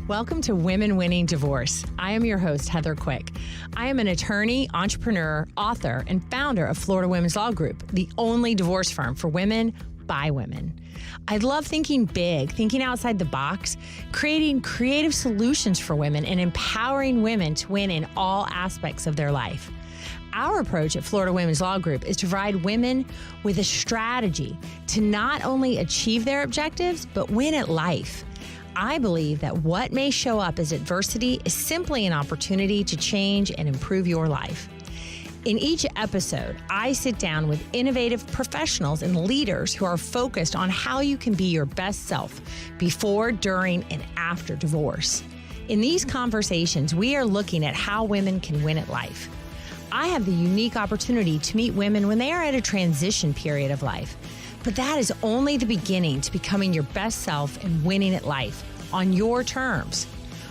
Welcome to Women Winning Divorce. I am your host, Heather Quick. I am an attorney, entrepreneur, author, and founder of Florida Women's Law Group, the only divorce firm for women by women. I love thinking big, thinking outside the box, creating creative solutions for women, and empowering women to win in all aspects of their life. Our approach at Florida Women's Law Group is to provide women with a strategy to not only achieve their objectives, but win at life. I believe that what may show up as adversity is simply an opportunity to change and improve your life. In each episode, I sit down with innovative professionals and leaders who are focused on how you can be your best self before, during, and after divorce. In these conversations, we are looking at how women can win at life. I have the unique opportunity to meet women when they are at a transition period of life. But that is only the beginning to becoming your best self and winning at life on your terms.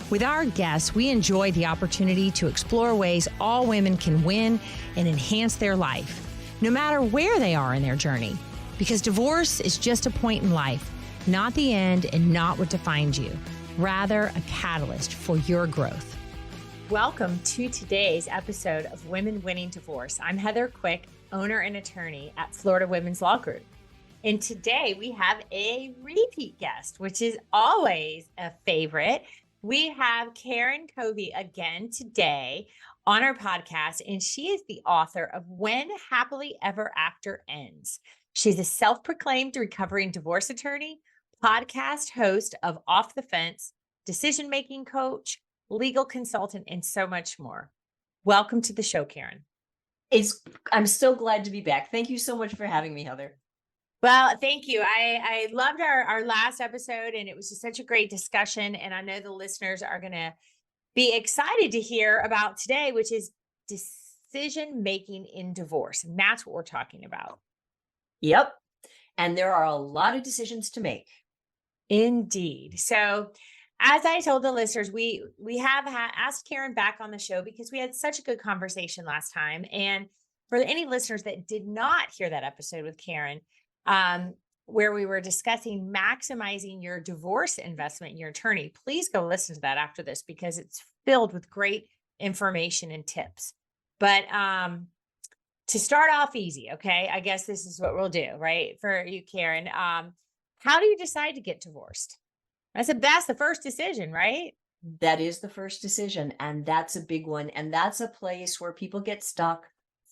With our guests, we enjoy the opportunity to explore ways all women can win and enhance their life, no matter where they are in their journey. Because divorce is just a point in life, not the end and not what defines you, rather a catalyst for your growth. Welcome to today's episode of Women Winning Divorce. I'm Heather Quick, owner and attorney at Florida Women's Law Group. And today we have a repeat guest, which is always a favorite. We have Karen Covy again today on our podcast, and she is the author of When Happily Ever After Ends. She's a self-proclaimed recovering divorce attorney, podcast host of Off the Fence, decision-making coach, legal consultant, and so much more. Welcome to the show, Karen. I'm so glad to be back. Thank you so much for having me, Heather. Well, thank you. I loved our last episode, and it was just such a great discussion. And I know the listeners are going to be excited to hear about today, which is decision making in divorce. And that's what we're talking about. Yep. And there are a lot of decisions to make. Indeed. So as I told the listeners, we have asked Karen back on the show because we had such a good conversation last time. And for any listeners that did not hear that episode with Karen, where we were discussing maximizing your divorce investment in your attorney, please go listen to that after this because it's filled with great information and tips. But to start off easy, okay, I guess this is what we'll do, right? For you, Karen, how do you decide to get divorced? That's the first decision, right? That is the first decision. And that's a big one. And that's a place where people get stuck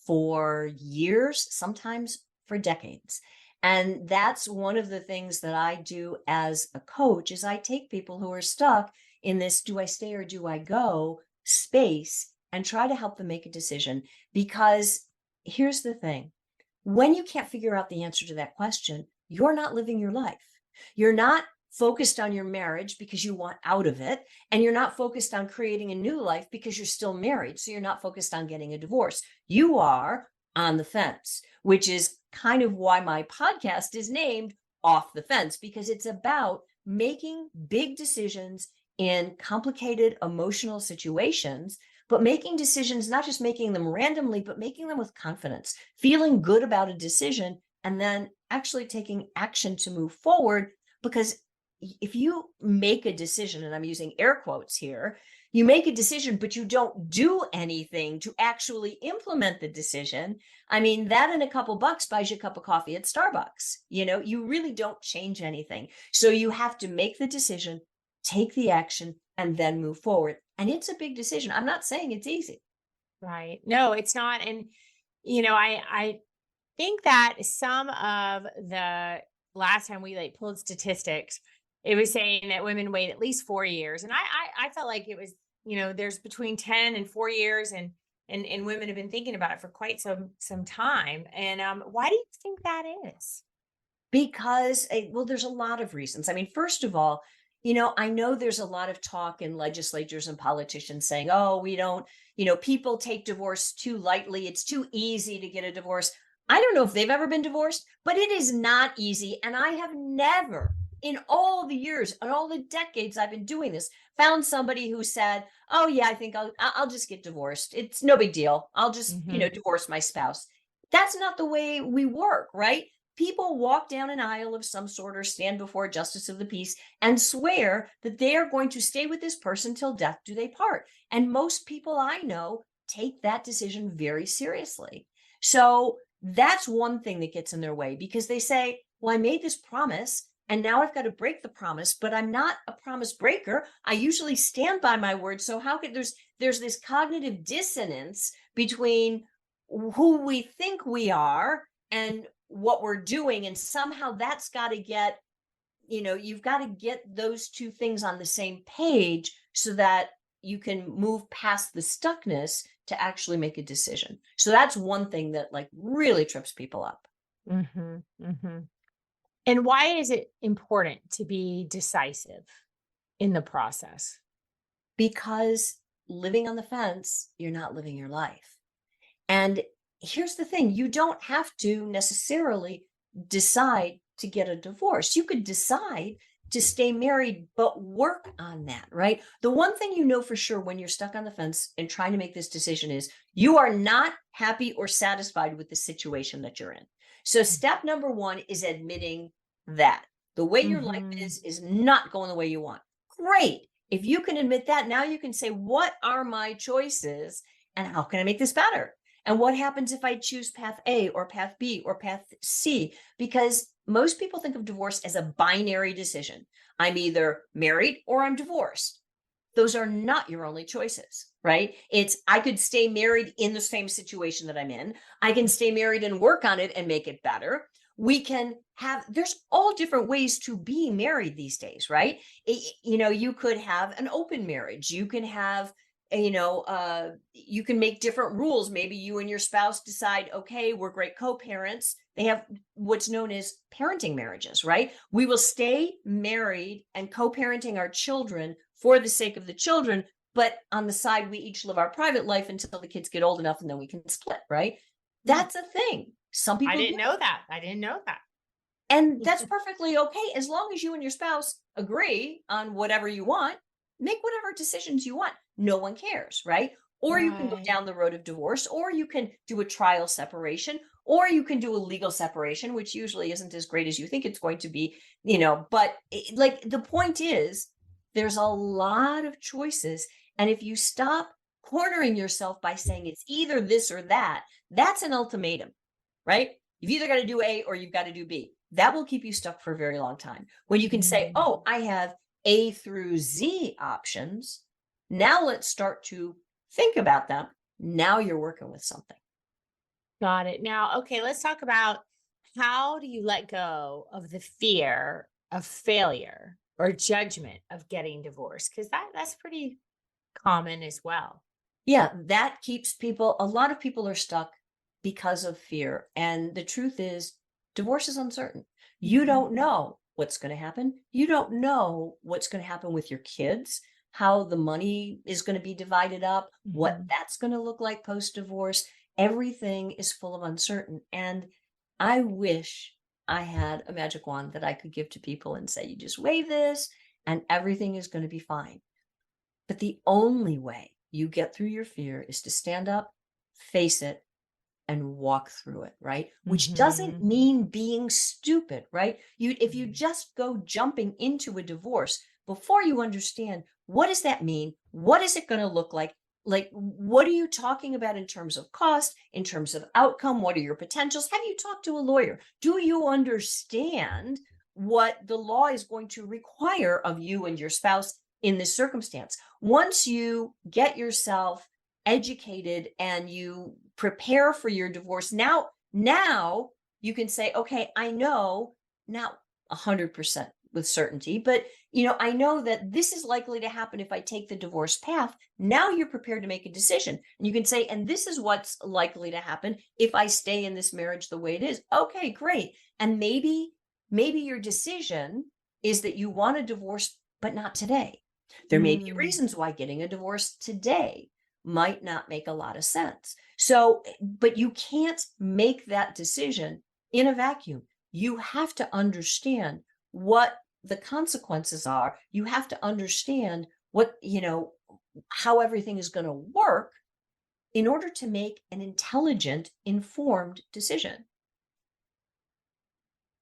for years, sometimes for decades. And that's one of the things that I do as a coach is I take people who are stuck in this do I stay or do I go space and try to help them make a decision. Because here's the thing, when you can't figure out the answer to that question, you're not living your life. You're not focused on your marriage because you want out of it. And you're not focused on creating a new life because you're still married. So you're not focused on getting a divorce. You are on the fence, which is kind of why my podcast is named Off the Fence, because it's about making big decisions in complicated emotional situations, but making decisions, not just making them randomly, but making them with confidence, feeling good about a decision, and then actually taking action to move forward. Because if you make a decision, and I'm using air quotes here, you make a decision, but you don't do anything to actually implement the decision. I mean, that and a couple bucks buys you a cup of coffee at Starbucks. You know, you really don't change anything. So you have to make the decision, take the action, and then move forward. And it's a big decision. I'm not saying it's easy. Right. No, it's not. And, I think that some of the last time we pulled statistics, it was saying that women wait at least 4 years. And I felt like it was, there's between 10 and 4 years and women have been thinking about it for quite some time. And why do you think that is? Because, there's a lot of reasons. I mean, first of all, I know there's a lot of talk in legislatures and politicians saying, oh, we don't, people take divorce too lightly. It's too easy to get a divorce. I don't know if they've ever been divorced, but it is not easy. And I have never, in all the years and all the decades I've been doing this, found somebody who said, oh yeah, I think I'll just get divorced. It's no big deal. I'll just, divorce my spouse. That's not the way we work, right? people walk down an aisle of some sort or stand before a justice of the peace and swear that they are going to stay with this person till death do they part. And most people I know take that decision very seriously. So that's one thing that gets in their way, because they say, well, I made this promise and now I've got to break the promise, but I'm not a promise breaker. I usually stand by my word. So how could there's this cognitive dissonance between who we think we are and what we're doing. And somehow that's got to get, you've got to get those two things on the same page so that you can move past the stuckness to actually make a decision. So that's one thing that like really trips people up. Mm-hmm, mm-hmm. And why is it important to be decisive in the process? Because living on the fence, you're not living your life. And here's the thing, you don't have to necessarily decide to get a divorce. You could decide to stay married, but work on that, right? The one thing you know for sure when you're stuck on the fence and trying to make this decision is you are not happy or satisfied with the situation that you're in. So step number one is admitting that the way your life Mm-hmm. is not going the way you want. Great. If you can admit that, now you can say, what are my choices and how can I make this better? And what happens if I choose path A or path B or path C? Because most people think of divorce as a binary decision. I'm either married or I'm divorced. Those are not your only choices, right? It's I could stay married in the same situation that I'm in. I can stay married and work on it and make it better. We can have, there's all different ways to be married these days, right? You could have an open marriage. You can have you can make different rules. Maybe you and your spouse decide, okay, we're great co-parents. They have what's known as parenting marriages, right? We will stay married and co-parenting our children for the sake of the children, but on the side, we each live our private life until the kids get old enough and then we can split, right? That's a thing. Some I people do. didn't know that. I didn't know that. And that's perfectly okay as long as you and your spouse agree on whatever you want, make whatever decisions you want. No one cares, right? Or you can go Right. down the road of divorce, or you can do a trial separation, or you can do a legal separation, which usually isn't as great as you think it's going to be, but like the point is, there's a lot of choices. And if you stop cornering yourself by saying it's either this or that, that's an ultimatum, right? You've either got to do A or you've got to do B. That will keep you stuck for a very long time. When you can say, Mm. oh, I have A through Z options. Now let's start to think about them. Now you're working with something. Got it. Now, okay, let's talk about how do you let go of the fear of failure or judgment of getting divorced? Because that's pretty common as well. Yeah, that keeps people, a lot of people are stuck because of fear. And the truth is, divorce is uncertain. You Mhm. don't know what's going to happen. You don't know what's going to happen with your kids, how the money is going to be divided up, what Mhm. that's going to look like post divorce. Everything is full of uncertain. And I wish I had a magic wand that I could give to people and say, you just wave this and everything is going to be fine. But the only way you get through your fear is to stand up, face it, and walk through it, right? Which doesn't Mhm. mean being stupid, right? If you Mhm. just go jumping into a divorce before you understand what does that mean? What is it going to look like? Like, what are you talking about in terms of cost, in terms of outcome? What are your potentials? Have you talked to a lawyer? Do you understand what the law is going to require of you and your spouse in this circumstance? Once you get yourself educated and you prepare for your divorce, now you can say, okay, I know, not 100% with certainty, but I know that this is likely to happen if I take the divorce path. Now you're prepared to make a decision, and you can say, and this is what's likely to happen if I stay in this marriage the way it is. Okay, great. And maybe your decision is that you want a divorce, but not today. There may be Mm. reasons why getting a divorce today might not make a lot of sense. So, but you can't make that decision in a vacuum. You have to understand what the consequences are. You have to understand how everything is going to work in order to make an intelligent, informed decision.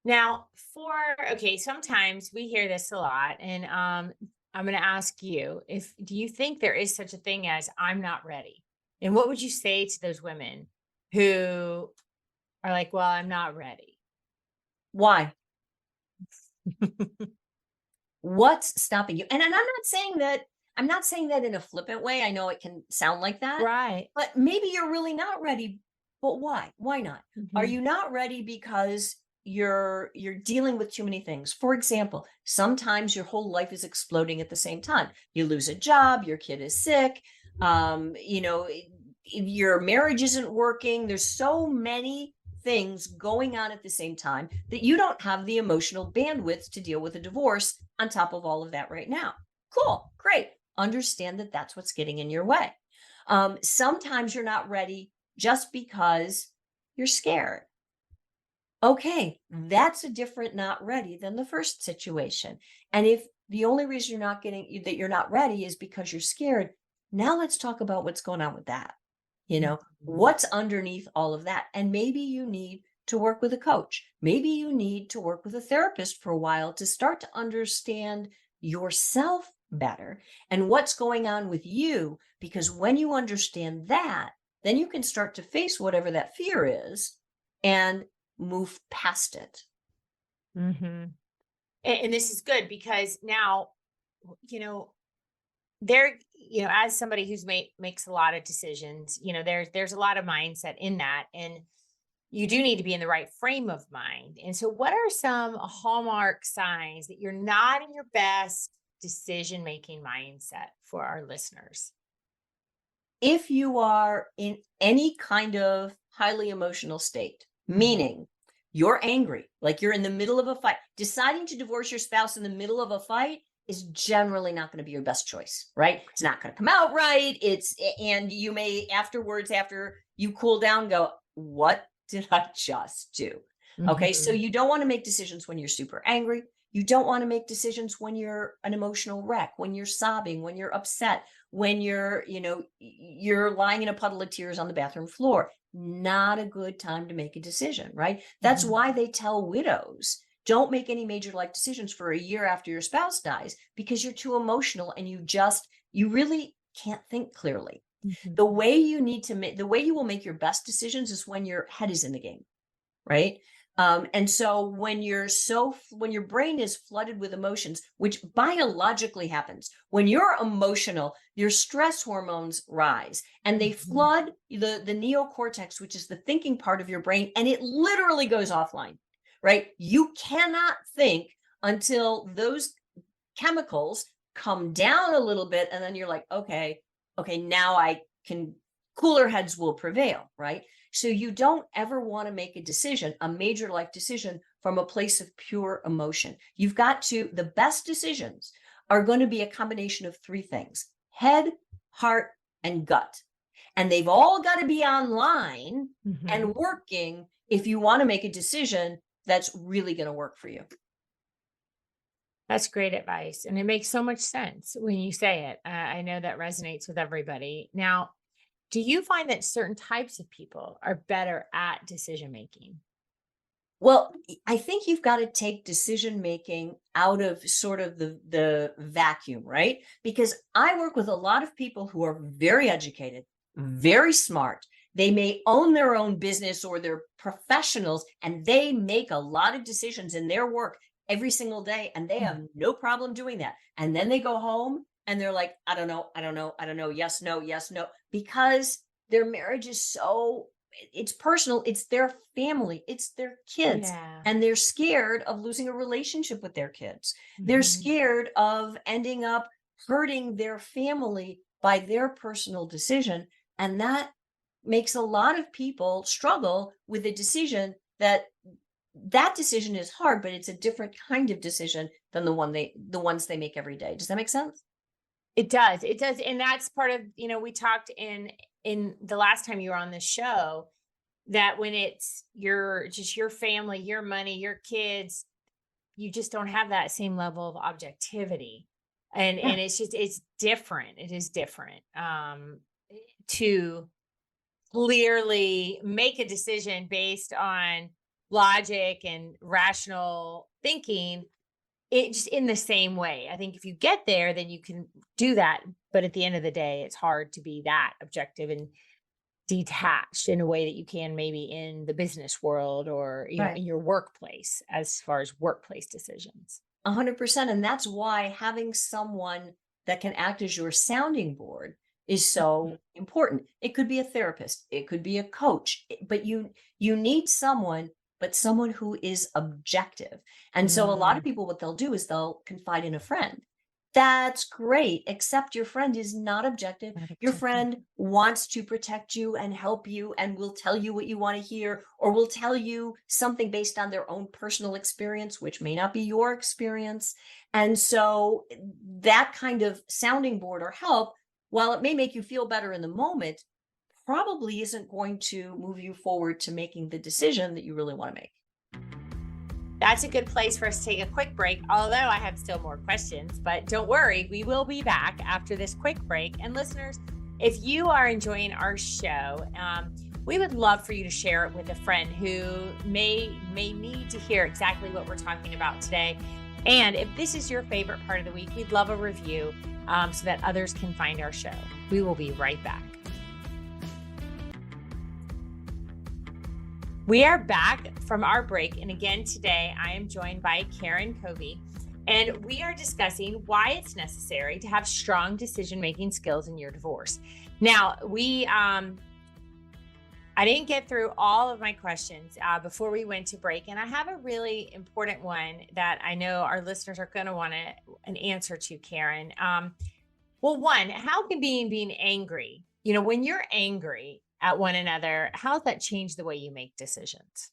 Now, okay, sometimes we hear this a lot, and I'm going to ask you, if do you think there is such a thing as I'm not ready? And what would you say to those women who are like, well, I'm not ready? Why? What's stopping you? And I'm not saying that in a flippant way. I know it can sound like that, Right. but maybe you're really not ready. But why? Why not? Are Hmm. you not ready because you're dealing with too many things? For example, sometimes your whole life is exploding at the same time. You lose a job, your kid is sick, your marriage isn't working. There's so many things going on at the same time that you don't have the emotional bandwidth to deal with a divorce on top of all of that right now. Cool, great. Understand that that's what's getting in your way. Sometimes you're not ready just because you're scared. Okay, that's a different not ready than the first situation. And if the only reason you're not ready is because you're scared, now let's talk about what's going on with that. Mhm. What's underneath all of that? And maybe you need to work with a coach. Maybe you need to work with a therapist for a while to start to understand yourself better and what's going on with you. Because when you understand that, then you can start to face whatever that fear is and move past it. Hmm. And this is good because now, you know, as somebody who's makes a lot of decisions, there's a lot of mindset in that. And you do need to be in the right frame of mind. And so, what are some hallmark signs that you're not in your best decision making mindset for our listeners? If you are in any kind of highly emotional state, Mhm. meaning you're angry, like you're in the middle of a fight, deciding to divorce your spouse in the middle of a fight is generally not going to be your best choice, right? It's not going to come out right. And you may afterwards, after you cool down, go, what did I just do? Okay. So Mhm. you don't want to make decisions when you're super angry. You don't want to make decisions when you're an emotional wreck, when you're sobbing, when you're upset, when you're lying in a puddle of tears on the bathroom floor. Not a good time to make a decision, right? That's Mhm. why they tell widows, don't make any major life decisions for a year after your spouse dies, because you're too emotional and you really can't think clearly. Mhm. The way you will make your best decisions is when your head is in the game, right? And so when your brain is flooded with emotions, which biologically happens when you're emotional, your stress hormones rise and they Mhm. flood the neocortex, which is the thinking part of your brain, and it literally goes offline, right? You cannot think until those chemicals come down a little bit, and then you're like, okay, now I can, cooler heads will prevail, right? So you don't ever want to make a decision, a major life decision, from a place of pure emotion. The best decisions are going to be a combination of three things: head, heart, and gut. And they've all got to be online Mhm. and working if you want to make a decision that's really going to work for you. That's great advice. And it makes so much sense when you say it. I know that resonates with everybody. Now, do you find that certain types of people are better at decision making? Well, I think you've got to take decision making out of sort of the vacuum, right? Because I work with a lot of people who are very educated, very smart. They may own their own business or they're professionals and they make a lot of decisions in their work every single day and they Mm. have no problem doing that. And then they go home and they're like, I don't know, I don't know, I don't know, yes, no, because their marriage is so, it's personal, it's their family, it's their kids, Yeah. and they're scared of losing a relationship with their kids. They're Mhm. scared of ending up hurting their family by their personal decision, and that makes a lot of people struggle with a decision that decision is hard, but it's a different kind of decision than the ones they make every day. Does that make sense? It does. It does. And that's part of, we talked in the last time you were on the show that when it's your family, your money, your kids, you just don't have that same level of objectivity. Yeah. And it's different. It is different. To clearly make a decision based on logic and rational thinking, it just in the same way. I think if you get there, then you can do that. But at the end of the day, it's hard to be that objective and detached in a way that you can maybe in the business world or, Right. in your workplace as far as workplace decisions. 100%. And that's why having someone that can act as your sounding board is Mhm. so important. It could be a therapist, it could be a coach, but you need someone, but someone who is objective. And so a lot of Mm, people, what they'll do is they'll confide in a friend. That's great, except your friend is not objective. not Your objective. friend wants to protect you and help you and will tell you what you want to hear, or will tell you something based on their own personal experience, which may not be your experience. And so that kind of sounding board or help, while it may make you feel better in the moment, probably isn't going to move you forward to making the decision that you really want to make. That's a good place for us to take a quick break, although I have still more questions. But don't worry, we will be back after this quick break. And listeners, if you are enjoying our show, we would love for you to share it with a friend who may need to hear exactly what we're talking about today. And if this is your favorite part of the week, we'd love a review so that others can find our show. We will be right back. We are back from our break. And again, today I am joined by Karen Covy, and we are discussing why it's necessary to have strong decision-making skills in your divorce. Now, I didn't get through all of my questions before we went to break, and I have a really important one that I know our listeners are going to want an answer to, Karen. Well, one, how can being angry, when you're angry at one another, how does that change the way you make decisions?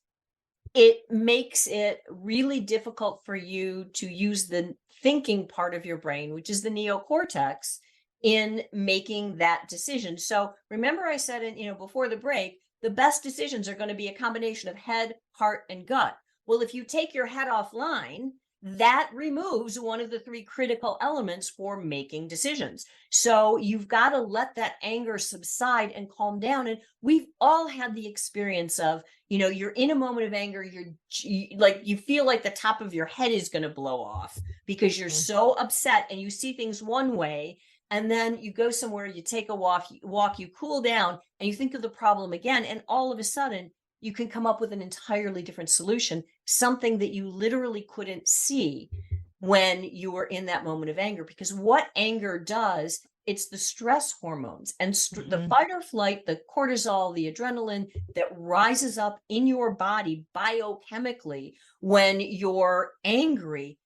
It makes it really difficult for you to use the thinking part of your brain, which is the neocortex, in making that decision. So remember I said before the break, the best decisions are going to be a combination of head, heart, and gut. Well, if you take your head offline, that removes one of the three critical elements for making decisions. So you've got to let that anger subside and calm down. And we've all had the experience of, you're in a moment of anger, you feel like the top of your head is going to blow off because you're Mhm. so upset and you see things one way. And then you go somewhere, you take a walk, you cool down, and you think of the problem again. And all of a sudden, you can come up with an entirely different solution, something that you literally couldn't see when you were in that moment of anger. Because what anger does, it's the stress hormones and the Mhm. fight or flight, the cortisol, the adrenaline that rises up in your body biochemically when you're angry.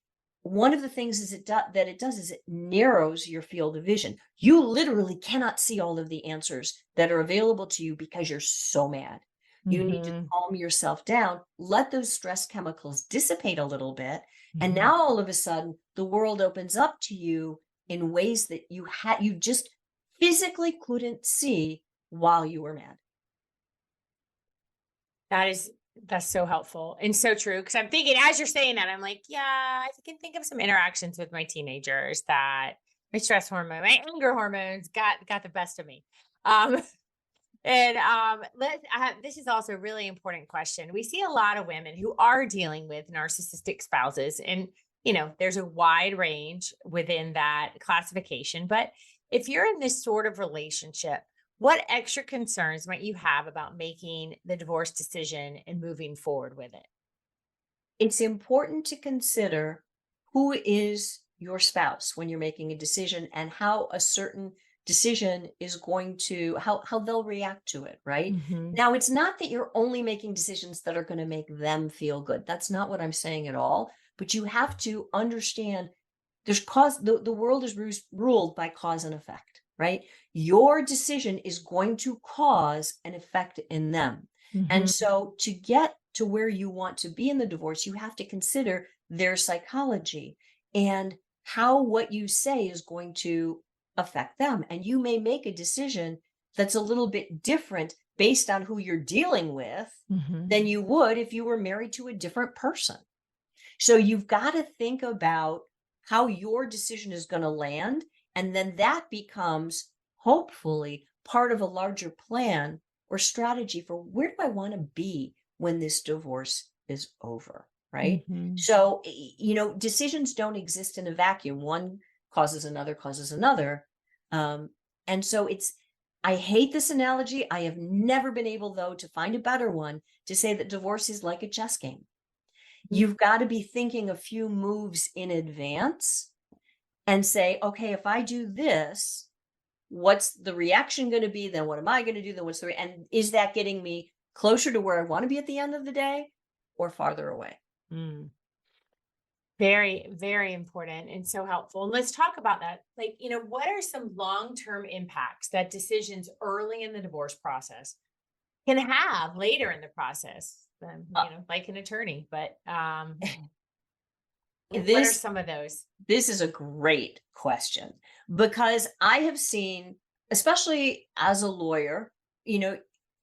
One of the things that it does is it narrows your field of vision. You literally cannot see all of the answers that are available to you because you're so mad. You need to Mhm. calm yourself down, let those stress chemicals dissipate a little bit, and Mhm. now all of a sudden the world opens up to you in ways that you just physically couldn't see while you were mad. That's so helpful and so true. Because I'm thinking as you're saying that, I'm like, yeah, I can think of some interactions with my teenagers that my stress hormone, my anger hormones got the best of me. Um, and this is also a really important question. We see a lot of women who are dealing with narcissistic spouses, and there's a wide range within that classification. But if you're in this sort of relationship, what extra concerns might you have about making the divorce decision and moving forward with it? It's important to consider who is your spouse when you're making a decision and how a certain decision is going to how they'll react to it, right? Hmm. Now, it's not that you're only making decisions that are going to make them feel good. That's not what I'm saying at all. But you have to understand there's the world is ruled by cause and effect, right? Your decision is going to cause an effect in them. And Hmm. so to get to where you want to be in the divorce, you have to consider their psychology and how what you say is going to affect them. And you may make a decision that's a little bit different based on who you're dealing with Hmm. than you would if you were married to a different person. So you've got to think about how your decision is going to land. And then that becomes hopefully part of a larger plan or strategy for where do I want to be when this divorce is over, right? Mhm. So, decisions don't exist in a vacuum. One causes another, causes another. Um, and so I hate this analogy. I have never been able, though, to find a better one to say that divorce is like a chess game. You've got to be thinking a few moves in advance and say, okay, if I do this, what's the reaction going to be? Then what am I going to do? Then and is that getting me closer to where I want to be at the end of the day or farther away? Mm. Very, very important and so helpful. And let's talk about that. Like, what are some long-term impacts that decisions early in the divorce process can have later in the process? Uh, Like an attorney, but what are this some of those? this is a great question because I have seen, especially as a lawyer, you know,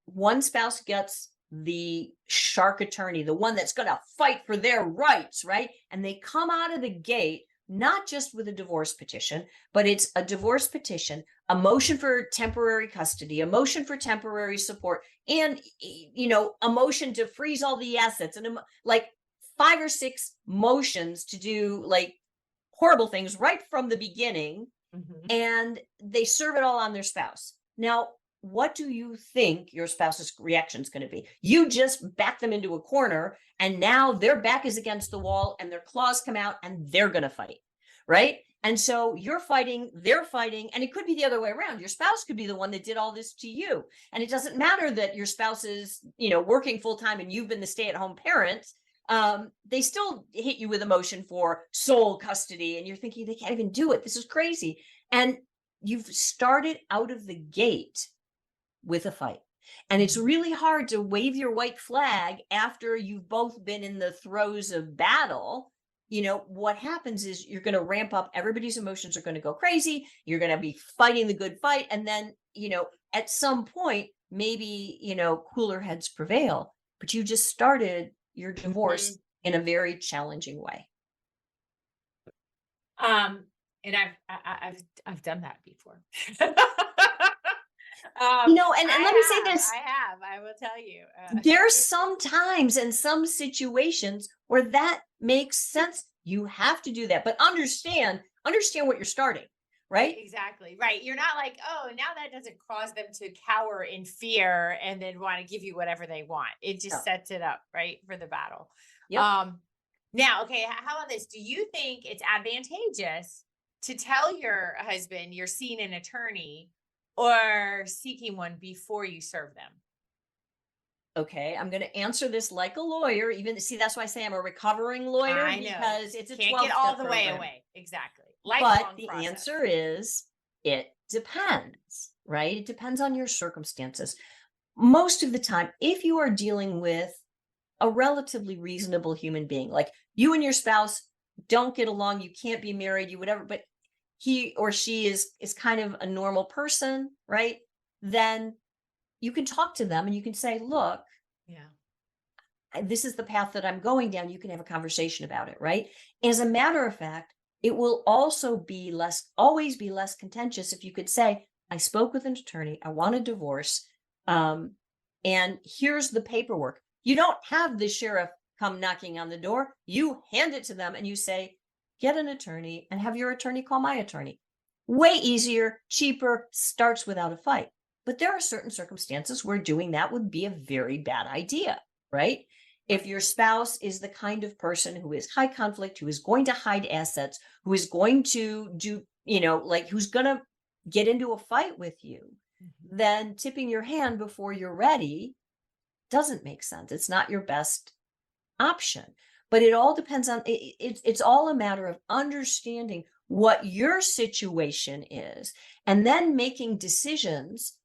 one spouse gets the shark attorney, the one that's going to fight for their rights, right? And they come out of the gate not just with a divorce petition, but it's a divorce petition, a motion for temporary custody, a motion for temporary support, and a motion to freeze all the assets, and like 5 or 6 motions to do like horrible things right from the beginning, Mhm. and they serve it all on their spouse. Now, what do you think your spouse's reaction is going to be? You just back them into a corner, and now their back is against the wall, and their claws come out, and they're going to fight, right? And so you're fighting, they're fighting, and it could be the other way around. Your spouse could be the one that did all this to you. And it doesn't matter that your spouse is, working full time and you've been the stay at home parent. They still hit you with a motion for sole custody, and you're thinking they can't even do it. This is crazy. And you've started out of the gate with a fight. And it's really hard to wave your white flag after you've both been in the throes of battle. What happens is you're going to ramp up, everybody's emotions are going to go crazy. You're going to be fighting the good fight. And then, at some point, maybe, cooler heads prevail, but you just started your divorce Mhm. in a very challenging way. Um, and I've done that before. And let me say this. I will tell you. There's some times and some situations where that makes sense. You have to do that, but understand what you're starting, right? Exactly. Right. You're not like, oh, now that doesn't cause them to cower in fear and then want to give you whatever they want. It just No. sets it up, right, for the battle. Yep. Um, Now, okay, how about this? Do you think it's advantageous to tell your husband you're seeing an attorney or seeking one before you serve them? Okay, I'm going to answer this like a lawyer. Even see, that's why I say I'm a recovering lawyer, I know. because it's a Can't get 12 all step the way program. away. Exactly. But Lifelong the process. answer is it depends, right? It depends on your circumstances. Most of the time, if you are dealing with a relatively reasonable human being, like you and your spouse don't get along, you can't be married, you whatever, but he or she is kind of a normal person, right? Then you can talk to them and you can say, look, Yeah. this is the path that I'm going down. You can have a conversation about it, right? As a matter of fact, it will also always be less contentious if you could say, I spoke with an attorney, I want a divorce, um, and here's the paperwork. You don't have the sheriff come knocking on the door. You hand it to them and you say, get an attorney and have your attorney call my attorney. Way easier, cheaper, starts without a fight. But there are certain circumstances where doing that would be a very bad idea, right? If Right. your spouse is the kind of person who is high conflict, who is going to hide assets, who is going to do, like who's going to get into a fight with you, Mhm. then tipping your hand before you're ready doesn't make sense. It's not your best option. But it all depends on it's all a matter of understanding what your situation is and then making decisions,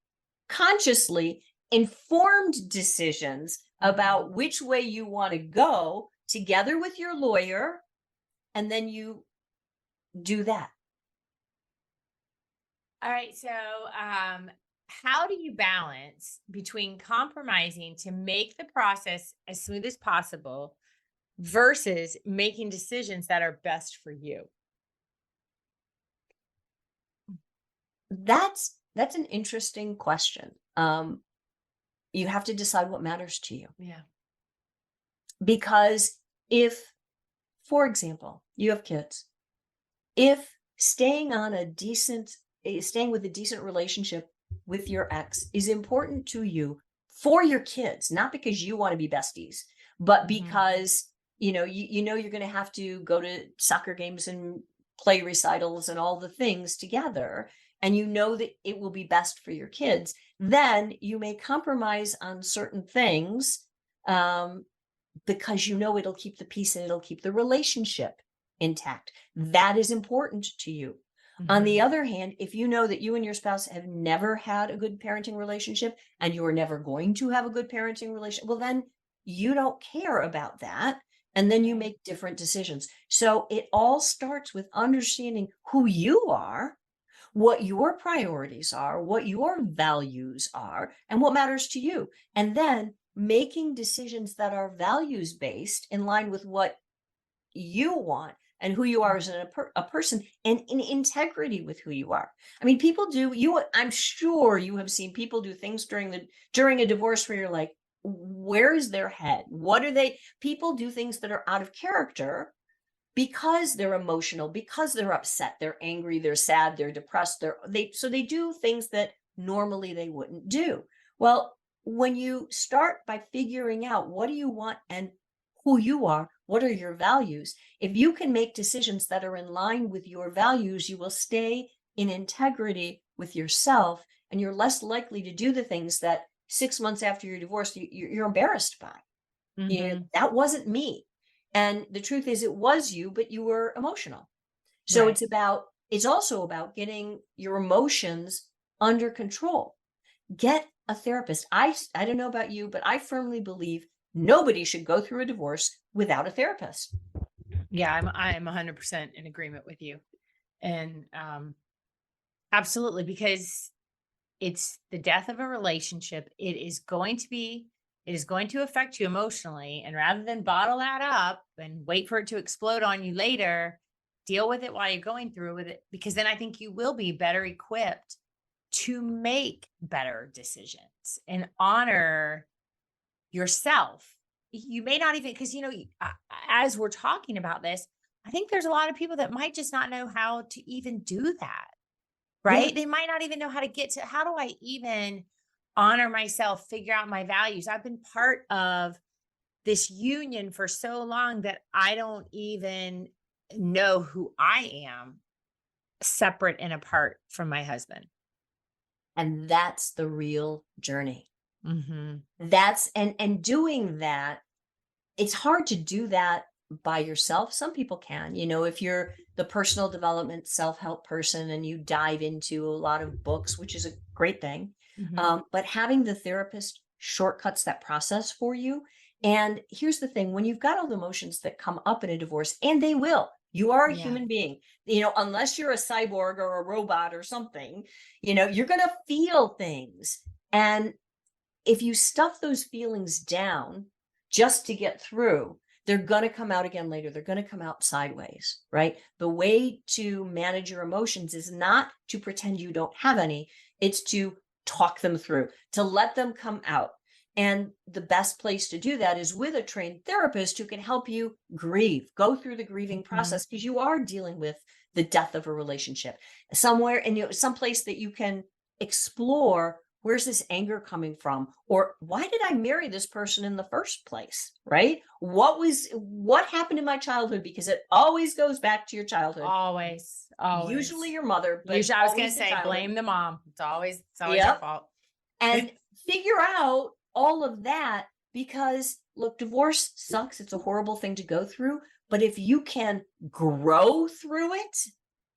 consciously informed decisions Mhm. about which way you want to go together with your lawyer, and then you do that. All right. So, how do you balance between compromising to make the process as smooth as possible versus making decisions that are best for you? That's an interesting question. You have to decide what matters to you, Yeah. Because if, for example, you have kids, if staying with a decent relationship with your ex is important to you for your kids, not because you want to be besties, but Mm-hmm. because you know you're going to have to go to soccer games and play recitals and all the things together, and you know that it will be best for your kids, then you may compromise on certain things, um, because you know it'll keep the peace and it'll keep the relationship intact. That is important to you. On the Mm-hmm. other hand, if you know that you and your spouse have never had a good parenting relationship and you are never going to have a good parenting relationship, well, then you don't care about that. And then you Right. make different decisions. So it all starts with understanding who you are, what your priorities are, what your values are, and what matters to you. And then making decisions that are values based in line with what you want and who you are as a person, and in integrity with who you are. I mean, people do you I'm sure you have seen people do things during a divorce where you're like, where is their head? What are they People do things that are out of character because they're emotional, because they're upset, they're angry, they're sad, they're depressed, they do things that normally they wouldn't do. Well, when you start by figuring out what do you want and who you are, what are your values, if you can make decisions that are in line with your values, you will stay in integrity with yourself, and you're less likely to do the things that 6 months after you're divorced you're embarrassed by. Mm-hmm. That wasn't me. And the truth is, it was you, but you were emotional. So Right. it's also about getting your emotions under control. Get a therapist. I don't know about you, but I firmly believe nobody should go through a divorce without a therapist. Yeah, I'm 100% in agreement with you. And absolutely, because it's the death of a relationship. It is going to affect you emotionally. And rather than bottle that up and wait for it to explode on you later, deal with it while you're going through with it. Because then I think you will be better equipped to make better decisions and honor yourself. You may not even, because, as we're talking about this, I think there's a lot of people that might just not know how to even do that. Yeah. Right? They might not even know how to get to, how do I even honor myself, figure out my values? I've been part of this union for so long that I don't even know who I am separate and apart from my husband. And that's the real journey. Mhm. And doing that, it's hard to do that by yourself. Some people can, if you're the personal development self-help person and you dive into a lot of books, which is a great thing. Mhm. But having the therapist shortcuts that process for you. And here's the thing, when you've got all the emotions that come up in a divorce, and they will, you are a Yeah. human being, unless you're a cyborg or a robot or something, you're going to feel things. And if you stuff those feelings down just to get through, they're going to come out again later. They're going to come out sideways, right? The way to manage your emotions is not to pretend you don't have any, it's to talk them through, to let them come out. And the best place to do that is with a trained therapist who can help you grieve, go through the grieving Mhm. process, because you are dealing with the death of a relationship somewhere, and some place that you can explore, where's this anger coming from, or why did I marry this person in the first place, right? What happened in my childhood, because it always goes back to your childhood, Always, usually always. your mother, but Usually I was going to always the say childhood. blame the mom. It's always her Yep. fault. And figure out all of that, because look, divorce sucks, it's a horrible thing to go through, but if you can grow through it,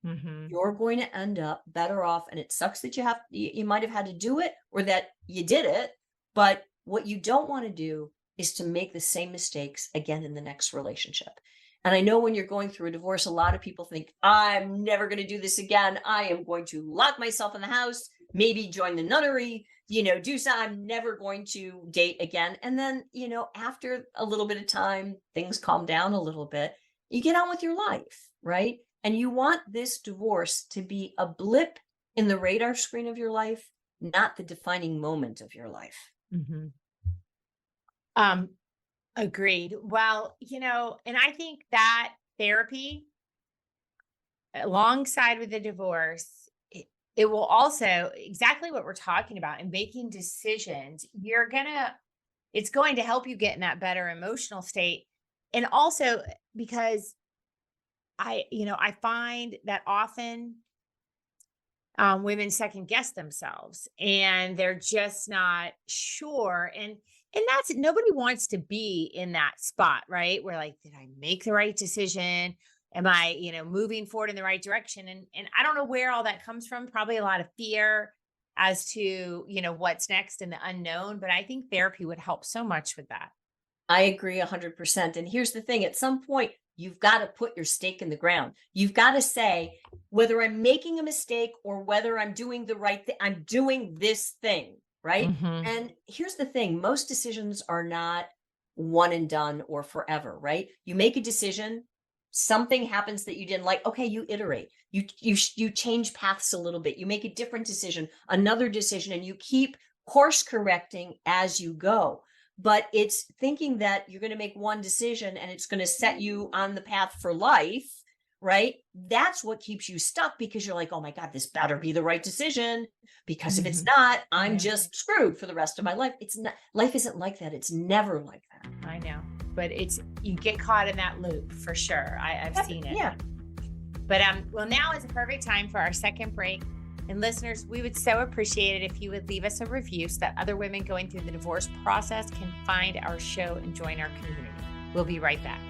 Mhm. you're going to end up better off. And it sucks that you might have had to do it, or that you did it, but what you don't want to do is to make the same mistakes again in the next relationship. And I know when you're going through a divorce, a lot of people think, I'm never going to do this again, I am going to lock myself in the house, maybe join the nunnery, do so, I'm never going to date again. And then, after a little bit of time, things calm down a little bit, you get on with your life, right? And you want this divorce to be a blip in the radar screen of your life, not the defining moment of your life. Mhm. Um Agreed. Well, and I think that therapy alongside with the divorce, it will also exactly what we're talking about in making decisions. It's going to help you get in that better emotional state. And also because I find that often women second guess themselves and they're just not sure. And that's nobody wants to be in that spot, right? Where like, did I make the right decision? Am I, moving forward in the right direction? And I don't know where all that comes from. Probably a lot of fear as to, what's next and the unknown. But I think therapy would help so much with that. I agree 100%. And here's the thing, at some point, you've got to put your stake in the ground. You've got to say, whether I'm making a mistake or whether I'm doing the right thing, I'm doing this thing, right? Hmm. And here's the thing, most decisions are not one and done or forever, right? You make a decision, something happens that you didn't like, okay, you iterate. You change paths a little bit. You make a different decision, another decision, and you keep course correcting as you go. But it's thinking that you're going to make one decision and it's going to set you on the path for life, right? That's what keeps you stuck, because you're like, oh my God, this better be the right decision. Because if it's Hmm. not, I'm Yeah, just screwed for the rest of my life. It's not, life isn't like that. It's never like that. I know. But you get caught in that loop for sure. I've seen it. Yeah. But well, now is a perfect time for our second break. And listeners, we would so appreciate it if you would leave us a review so that other women going through the divorce process can find our show and join our community. We'll be right back.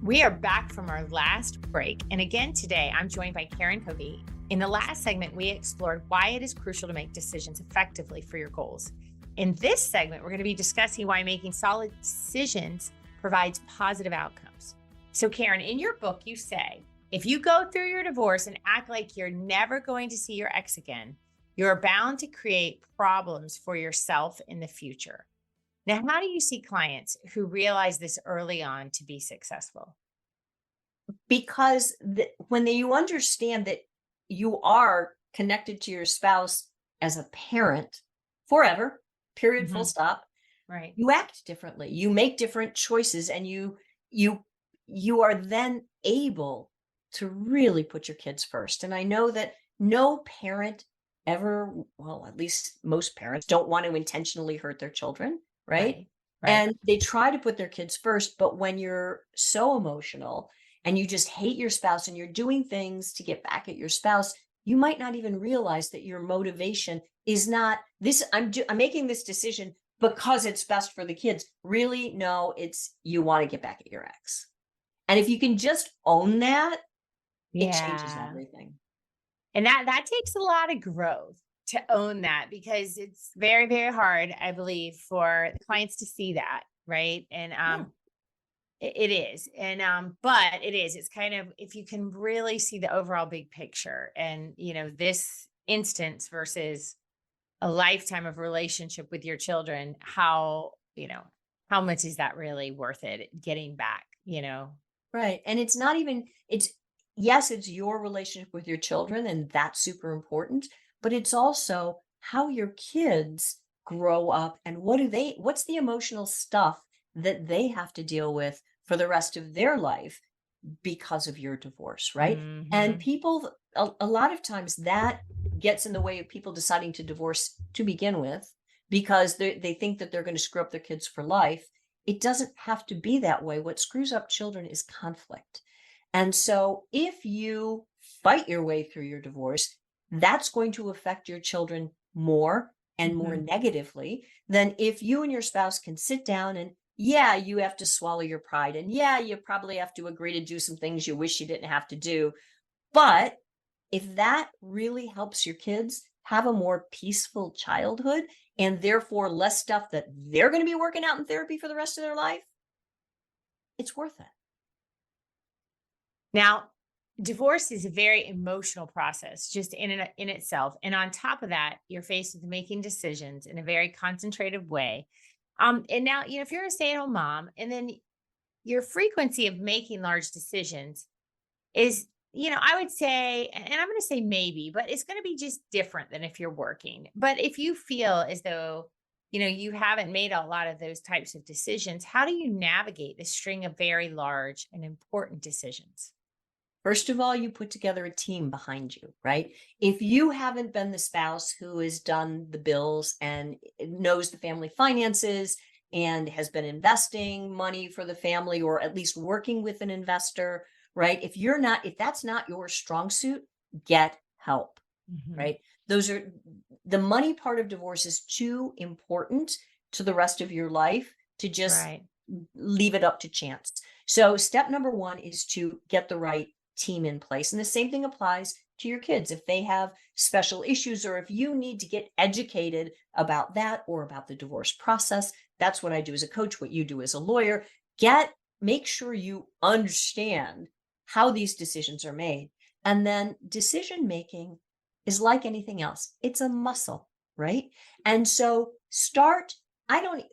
We are back from our last break. And again, today I'm joined by Karen Covy. In the last segment, we explored why it is crucial to make decisions effectively for your goals. In this segment, we're going to be discussing why making solid decisions provides positive outcomes. So, Karen, in your book, you say, if you go through your divorce and act like you're never going to see your ex again, you're bound to create problems for yourself in the future. Now, how do you see clients who realize this early on to be successful? Because when you understand that you are connected to your spouse as a parent forever, period, full Hmm. stop, Right. you act differently. You make different choices, and you you are then able to really put your kids first. And I know that no parent ever, well, at least most parents don't want to intentionally hurt their children, right? Right. Right. And they try to put their kids first, but when you're so emotional and you just hate your spouse and you're doing things to get back at your spouse, you might not even realize that your motivation is not this. I'm making this decision because it's best for the kids. Really, no, it's you want to get back at your ex. And if you can just own that, it changes Yeah. everything. And that takes a lot of growth to own that because it's very, very hard, I believe, for the clients to see that. Right. And Yeah. it is. And but it is. It's kind of if you can really see the overall big picture and this instance versus a lifetime of relationship with your children, how much is that really worth it getting back? Right. And it's not even, it's, yes, it's your relationship with your children, and that's super important, but it's also how your kids grow up and what's the emotional stuff that they have to deal with for the rest of their life because of your divorce, right? And Hmm. people, a lot of times that gets in the way of people deciding to divorce to begin with, because they think that they're going to screw up their kids for life. It doesn't have to be that way. What screws up children is conflict. And so if you fight your way through your divorce, that's going to affect your children more and more Hmm. negatively than if you and your spouse can sit down and, yeah, you have to swallow your pride. And yeah, you probably have to agree to do some things you wish you didn't have to do. But if that really helps your kids have a more peaceful childhood and therefore less stuff that they're going to be working out in therapy for the rest of their life, it's worth it. Now, divorce is a very emotional process just in itself. And on top of that, you're faced with making decisions in a very concentrated way. And now, if you're a stay-at-home mom, and then your frequency of making large decisions is I would say, and I'm going to say maybe, but it's going to be just different than if you're working. But if you feel as though, you haven't made a lot of those types of decisions, how do you navigate the string of very large and important decisions? First of all, you put together a team behind you, right? If you haven't been the spouse who has done the bills and knows the family finances and has been investing money for the family or at least working with an investor, right? If that's not your strong suit, get help, Hmm. right? Those are the money part of divorce is too important to the rest of your life to just Right. leave it up to chance. So, step number one is to get the right team in place. And the same thing applies to your kids. If they have special issues or if you need to get educated about that or about the divorce process, that's what I do as a coach, what you do as a lawyer. Make sure you understand how these decisions are made. And then decision making is like anything else. It's a muscle, right? And so start I don't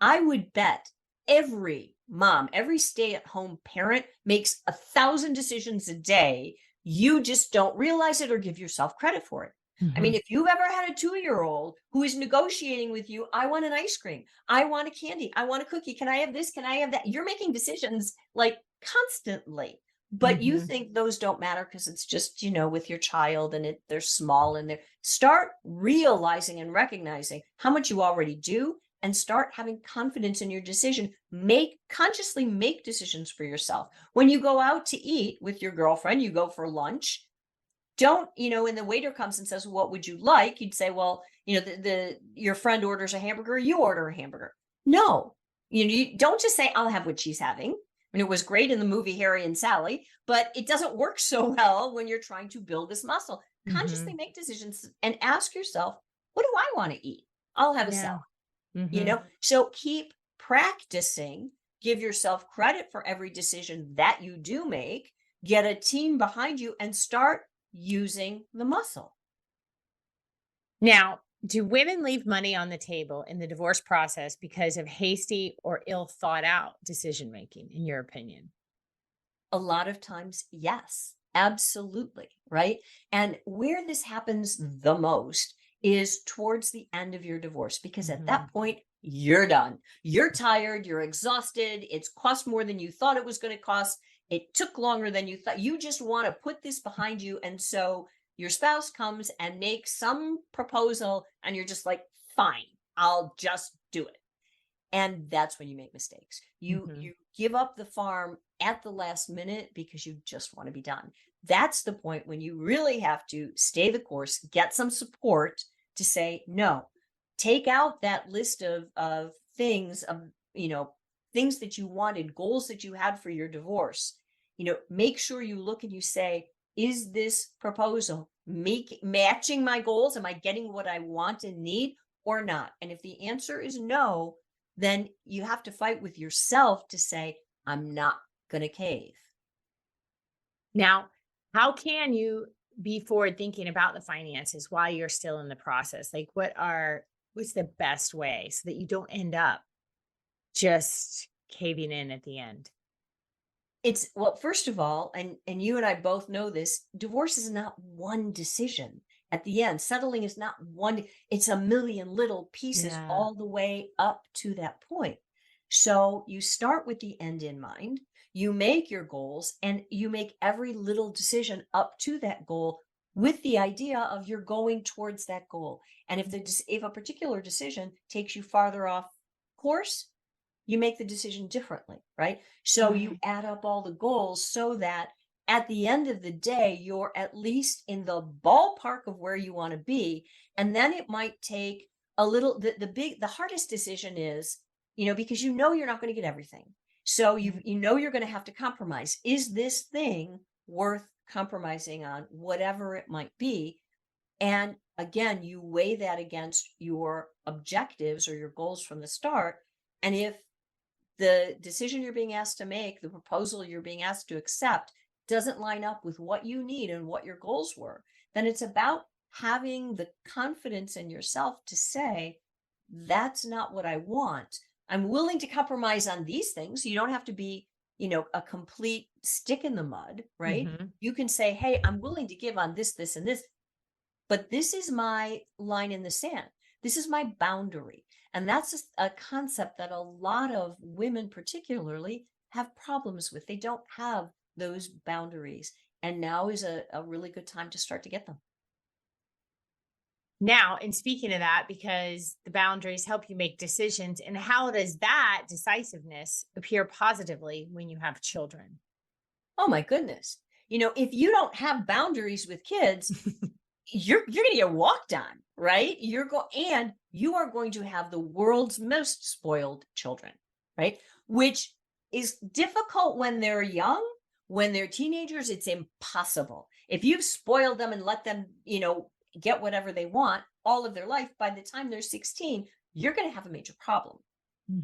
I would bet every mom, every stay-at-home parent makes 1,000 decisions a day. You just don't realize it or give yourself credit for it. I Hmm. mean, if you've ever had a 2-year-old who is negotiating with you, I want an ice cream, I want a candy, I want a cookie, can I have this? Can I have that? You're making decisions like constantly. But you Hmm. think those don't matter because it's just, with your child and they're small and they're start realizing and recognizing how much you already do and start having confidence in your decision. Consciously make decisions for yourself. When you go out to eat with your girlfriend, you go for lunch. Don't, when the waiter comes and says, "What would you like?" You'd say, "Well, the your friend orders a hamburger, you order a hamburger." No. You don't just say, "I'll have what she's having." And it was great in the movie Harry and Sally, but it doesn't work so well when you're trying to build this muscle. Consciously Hmm. make decisions and ask yourself, "What do I want to eat?" I'll have a Yeah. salad. Hmm. So keep practicing, give yourself credit for every decision that you do make, get a team behind you and start using the muscle. Now, do women leave money on the table in the divorce process because of hasty or ill thought out decision making, in your opinion? A lot of times, yes, absolutely, right? And where this happens the most is towards the end of your divorce, because at Hmm. that point, you're done. You're tired, you're exhausted, it's cost more than you thought it was going to cost. It took longer than you thought. You just want to put this behind you. And so your spouse comes and makes some proposal, and you're just like, fine, I'll just do it. And that's when you make mistakes. You Hmm. give up the farm at the last minute because you just want to be done. That's the point when you really have to stay the course, get some support to say no. Take out that list of things things that you wanted, goals that you had for your divorce. Make sure you look and you say, is this proposal matching my goals? Am I getting what I want and need or not? And if the answer is no, then you have to fight with yourself to say, I'm not going to cave. Now, how can you be forward thinking about the finances while you're still in the process? Like, what's the best way so that you don't end up just caving in at the end? Well, first of all, and you and I both know this, divorce is not one decision. At the end, settling is not one, it's a million little pieces Yeah. all the way up to that point. So you start with the end in mind, you make your goals, and you make every little decision up to that goal with the idea of you're going towards that goal. And if a particular decision takes you farther off course, you make the decision differently, right? So you Right. add up all the goals so that at the end of the day, you're at least in the ballpark of where you want to be. And then it might take the hardest decision is, because you're not going to get everything. So Right. you're going to have to compromise. Is this thing worth compromising on, whatever it might be? And again, you weigh that against your objectives or your goals from the start. And if the decision you're being asked to make, the proposal you're being asked to accept doesn't line up with what you need and what your goals were, then it's about having the confidence in yourself to say, that's not what I want. I'm willing to compromise on these things. You don't have to be a complete stick in the mud, right? Mm-hmm. You can say, hey, I'm willing to give on this, this, and this, but this is my line in the sand. This is my boundary. And that's a concept that a lot of women, particularly, have problems with. They don't have those boundaries. And now is a really good time to start to get them. Now, and speaking of that, because the boundaries help you make decisions, and how does that decisiveness appear positively when you have children? Oh my goodness. If you don't have boundaries with kids, you're going to get walked on, right? And you are going to have the world's most spoiled children, right? Which is difficult when they're young. When they're teenagers, it's impossible. If you've spoiled them and let them, get whatever they want all of their life, by the time they're 16, you're going to have a major problem,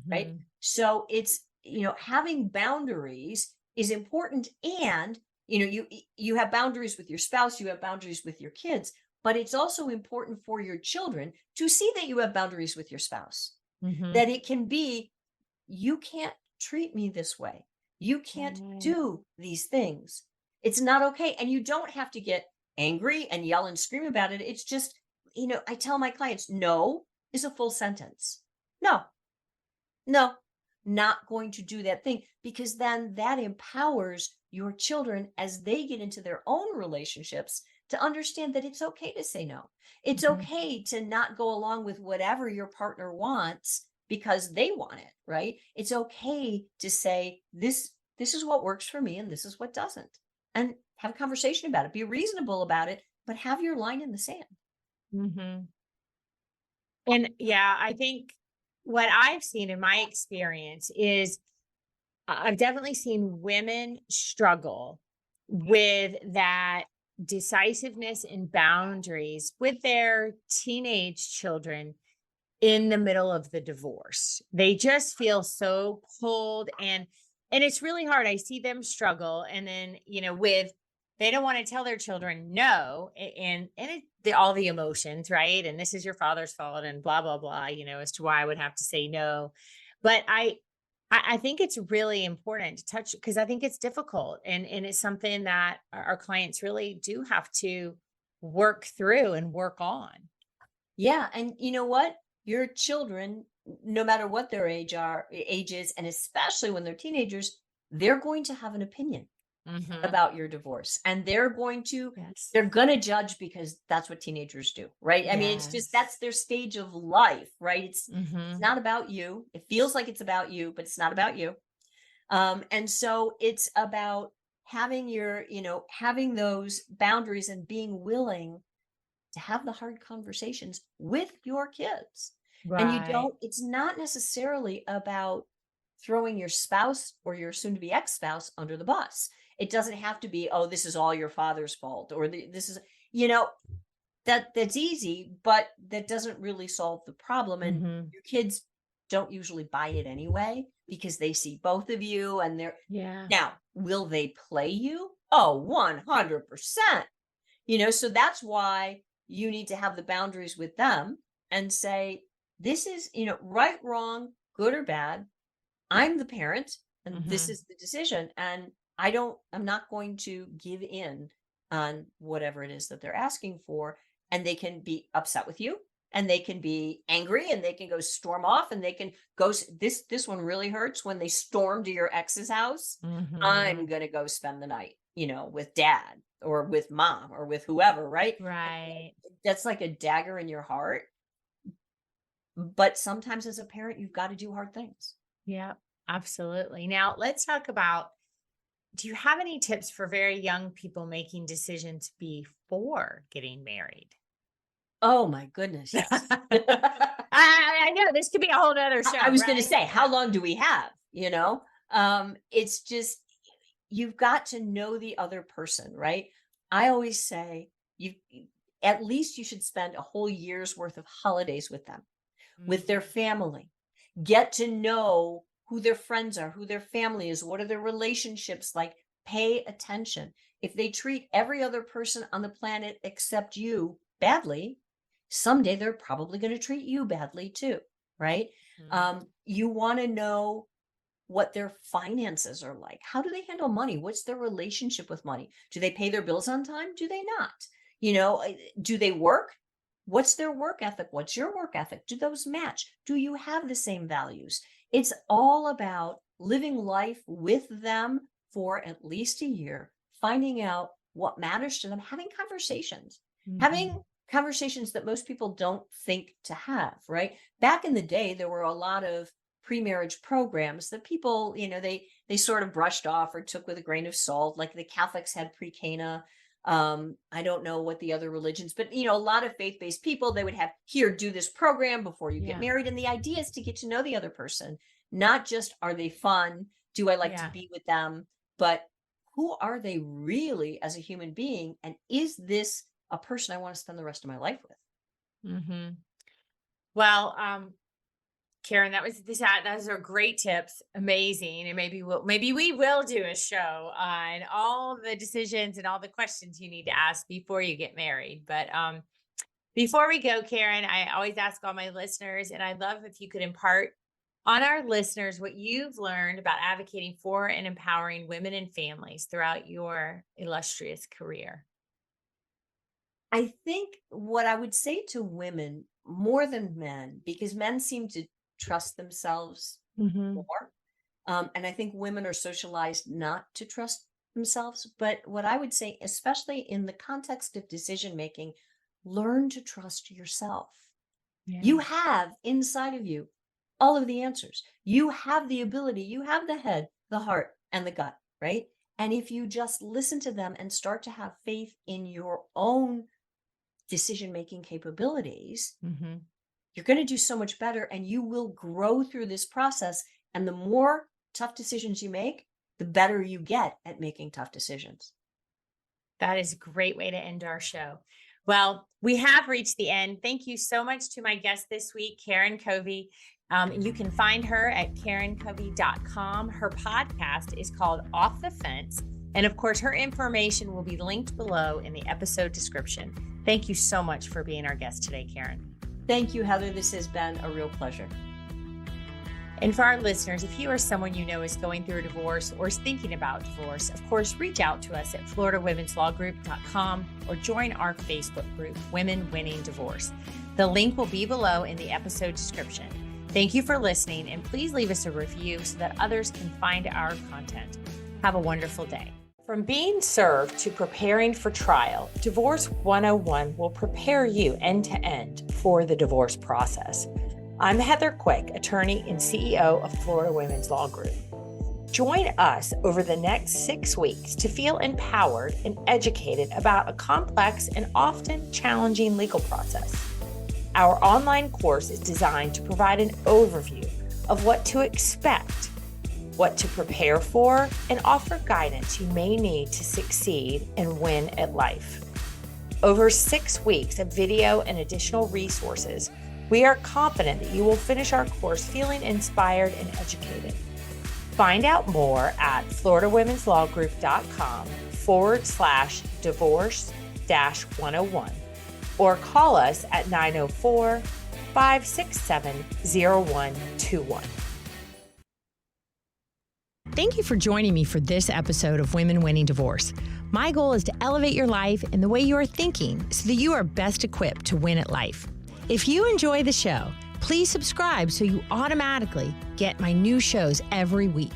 right? Mm-hmm. So it's, having boundaries is important. And, you have boundaries with your spouse, you have boundaries with your kids, but it's also important for your children to see that you have boundaries with your spouse, Mm-hmm. that it can be, you can't treat me this way. You can't Right. do these things. It's not okay. And you don't have to get angry and yell and scream about it. It's just, I tell my clients, no is a full sentence. No, no, not going to do that thing, because then that empowers your children as they get into their own relationships to understand that it's okay to say no. It's Mm-hmm. okay to not go along with whatever your partner wants because they want it, right? It's okay to say this is what works for me and this is what doesn't. And have a conversation about it. Be reasonable about it, but have your line in the sand. Mm-hmm. And yeah, I think what I've seen in my experience is I've definitely seen women struggle with that decisiveness and boundaries with their teenage children in the middle of the divorce. They just feel so cold, and it's really hard. I see them struggle, and then, with they don't want to tell their children no, all the emotions, right? And this is your father's fault and blah blah blah, as to why I would have to say no. But I think it's really important to touch, because I think it's difficult, and it's something that our clients really do have to work through and work on. Yeah, and you know what? Your children, no matter what their age is, and especially when they're teenagers, they're going to have an opinion Mhm. about your divorce, and Yes. they're going to judge, because that's what teenagers do, right? I mean, it's just, Yes. that's their stage of life, right? It's Mhm. not about you. It feels like it's about you, but it's not about you. And so it's about having those boundaries and being willing to have the hard conversations with your kids. And Right. it's not necessarily about throwing your spouse or your soon to be ex-spouse under the bus. It doesn't have to be, oh, this is all your father's fault, or this is, you know, that's easy, but that doesn't really solve the problem. And Mhm. your kids don't usually buy it anyway, because they see both of you and they're, Yeah. now, will they play you? Oh, 100%. So that's why you need to have the boundaries with them and say, this is, right, wrong, good or bad. I'm the parent and this Mhm. is the decision. And I'm not going to give in on whatever it is that they're asking for. And they can be upset with you, and they can be angry, and they can go storm off, and they can go, this one really hurts when they storm to your ex's house. I'm Mhm. going to go spend the night, with dad or with mom or with whoever, right? Right. That's like a dagger in your heart. But sometimes as a parent, you've got to do hard things. Yeah, absolutely. Now, let's talk about, do you have any tips for very young people making decisions before getting married? Oh my goodness, yes. I know this could be a whole nother I show, was going to right? say, how long do we have? It's just, you've got to know the other person, right? I always say, at least you should spend a whole year's worth of holidays with them, with their Mhm. family. Get to know who their friends are, who their family is, what are their relationships like. Pay attention. If they treat every other person on the planet except you badly, someday they're probably going to treat you badly too, right? Mhm. You want to know what their finances are like. How do they handle money? What's their relationship with money? Do they pay their bills on time? Do they not? Do they work? What's their work ethic? What's your work ethic? Do those match? Do you have the same values? It's all about living life with them for at least a year, finding out what matters to them, having conversations, having conversations that most people don't think to have, right? Back in the day, there were a lot of pre-marriage programs that people, they sort of brushed off or took with a grain of salt. Like the Catholics had pre-Cana. I don't know what the other religions, but a lot of faith-based people, they would have, here, do this program before you get married. And the idea is to get to know the other person, not just, are they fun? Do I like to be with them? But who are they really as a human being? And is this a person I want to spend the rest of my life with? Well, Karen, those are great tips. Amazing. And maybe we will do a show on all the decisions and all the questions you need to ask before you get married. But before we go, Karen, I always ask all my listeners, and I'd love if you could impart on our listeners what you've learned about advocating for and empowering women and families throughout your illustrious career. I think what I would say to women more than men, because men seem to trust themselves more. And I think women are socialized not to trust themselves. But what I would say, especially in the context of decision making, learn to trust yourself. You have inside of you all of the answers. You have the ability, you have the head, the heart, and the gut, right? And if you just listen to them and start to have faith in your own decision-making capabilities, you're going to do so much better, and you will grow through this process. And the more tough decisions you make, the better you get at making tough decisions. That is a great way to end our show. Well, we have reached the end. Thank you so much to my guest this week, Karen Covy. You can find her at karencovy.com. Her podcast is called Off the Fence. And of course, her information will be linked below in the episode description. Thank you so much for being our guest today, Karen. Thank you, Heather. This has been a real pleasure. And for our listeners, if you or someone you know is going through a divorce or is thinking about divorce, of course, reach out to us at FloridaWomen'sLawGroup.com or join our Facebook group, Women Winning Divorce. The link will be below in the episode description. Thank you for listening, and please leave us a review so that others can find our content. Have a wonderful day. From being served to preparing for trial, Divorce 101 will prepare you end to end for the divorce process. I'm Heather Quick, attorney and CEO of Florida Women's Law Group. Join us over the next 6 weeks to feel empowered and educated about a complex and often challenging legal process. Our online course is designed to provide an overview of what to expect, what to prepare for, and offer guidance you may need to succeed and win at life. Over 6 weeks of video and additional resources, we are confident that you will finish our course feeling inspired and educated. Find out more at FloridaWomen'sLawGroup.com/divorce-101 or call us at 904-567-0121. Thank you for joining me for this episode of Women Winning Divorce. My goal is to elevate your life and the way you are thinking so that you are best equipped to win at life. If you enjoy the show, please subscribe so you automatically get my new shows every week.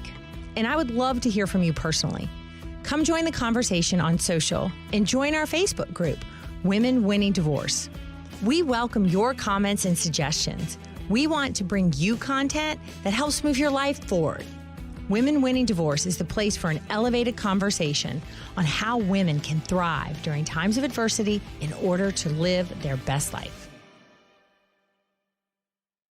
And I would love to hear from you personally. Come join the conversation on social and join our Facebook group, Women Winning Divorce. We welcome your comments and suggestions. We want to bring you content that helps move your life forward. Women Winning Divorce is the place for an elevated conversation on how women can thrive during times of adversity in order to live their best life.